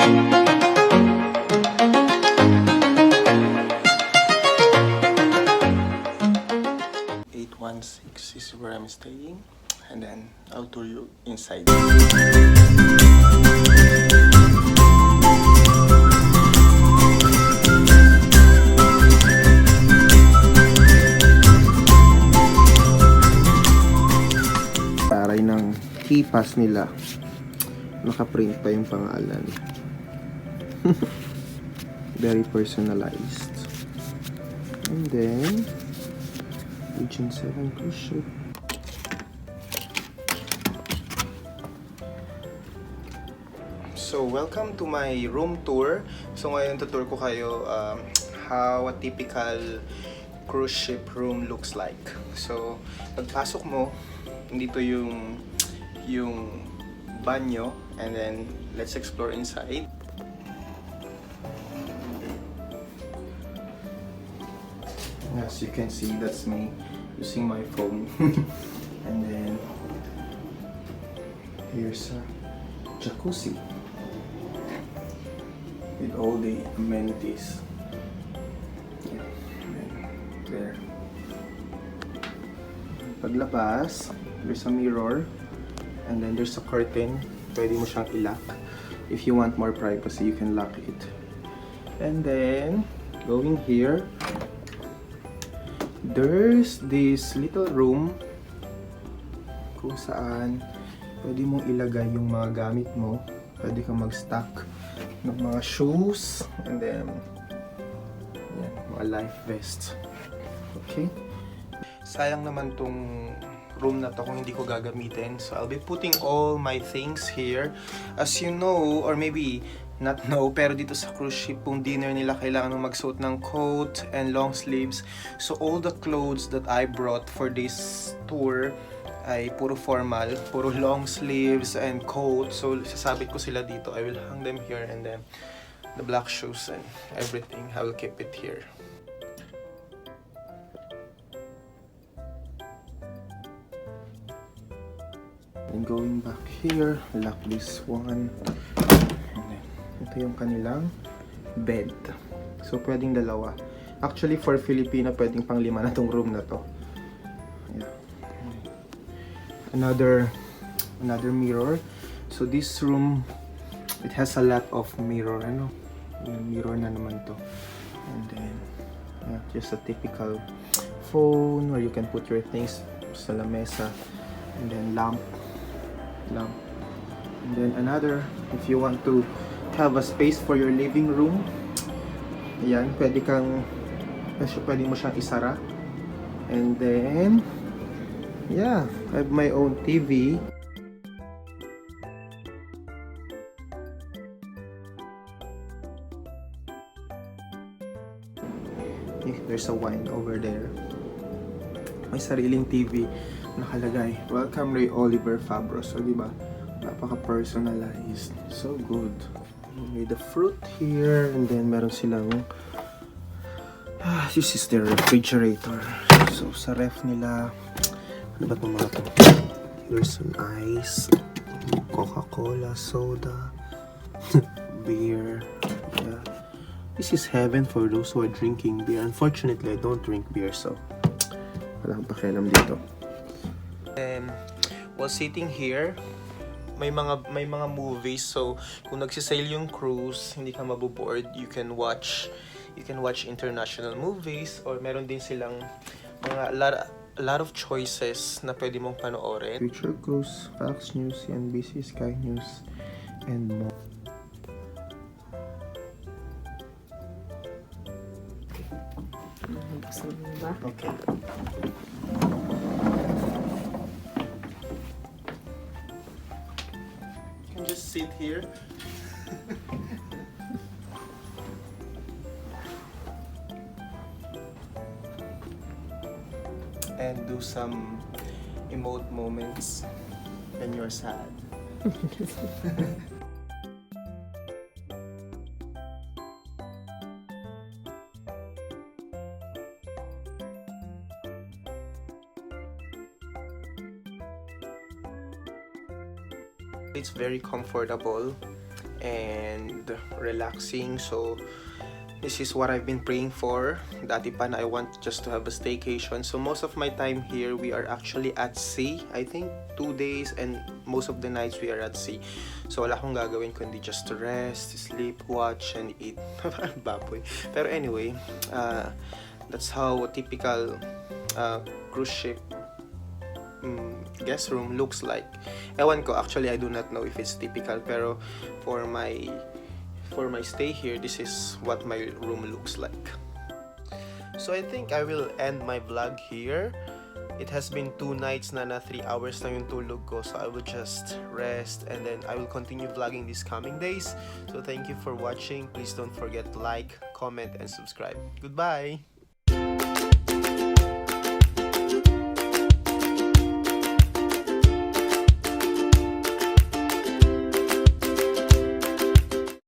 816 is where I'm staying, and then I'll tour you inside. Taray ng key pass nila. Nakaprint pa yung pangalan. Very personalized. And then Region 7 cruise ship. So, welcome to my room tour. So, ngayon tutur ko kayo how a typical cruise ship room looks like. So, pagpasok mo, dito yung banyo, and then let's explore inside. As you can see, that's me using my phone. And then here's a jacuzzi with all the amenities. Yeah. And there. Paglabas, there's a mirror, and then there's a curtain. Pwede mo siyang i-lock. If you want more privacy, you can lock it. And then going here, there's this little room kung saan pwede mong ilagay yung mga gamit mo. Pwede kang mag-stock ng mga shoes, and then yan, mga life vests. Okay? Sayang naman tong room na to kung hindi ko gagamitin. So I'll be putting all my things here. As you know, or maybe not know, pero dito sa cruise ship, kung dinner nila, kailangan mong magsuot ng coat and long sleeves. So all the clothes that I brought for this tour ay puro formal, puro long sleeves and coat. So sasabit ko sila dito. I will hang them here, and then the black shoes and everything, I will keep it here. And going back here, lock this one. And then, ito yung kanilang bed. So, pwedeng dalawa. Actually, for Filipino, pwedeng pang 5 na tong room na to. Yeah. Another mirror. So, this room, it has a lot of mirror. Ano? Mirror na naman to. And then, yeah, just a typical phone where you can put your things sa lamesa. And then, lamp. And then another, if you want to have a space for your living room, ayan, pwede mo siyang isara. And then, yeah, I have my own TV. There's a wine over there. May sariling TV nakalagay, "Welcome Ray Oliver Fabros." So, diba? Napaka-personalized. So good. May the fruit here, and then meron silang this is their refrigerator. So, sa ref nila, ano ba itong mga to? Here's some ice, Coca-Cola, soda, beer. Yeah. This is heaven for those who are drinking beer. Unfortunately, I don't drink beer, so wala akong pakialam dito. While sitting here, may mga movies. So kung nagsisail yung cruise, hindi ka maboboard, you can watch international movies, or meron din silang mga a lot of choices na pwede mong panoorin. Future Cruise, Fox News, CNBC, Sky News, and more. Okay. You can just sit here. And do some emote moments when you're sad. It's very comfortable, and relaxing. So this is what I've been praying for. Dati pa na I want just to have a staycation. So most of my time here, we are actually at sea. I think 2 days and most of the nights we are at sea. So wala akong gagawin kundi just to rest, sleep, watch, and eat. Baboy. Pero anyway, that's how a typical cruise ship guest room looks like. Ewan ko, actually I do not know if it's typical, pero for my stay here, this is what my room looks like. So I think I will end my vlog here. It has been 2 nights na 3 hours na yung tulog ko, so I will just rest and then I will continue vlogging these coming days. So thank you for watching. Please don't forget to like, comment, and subscribe. Goodbye!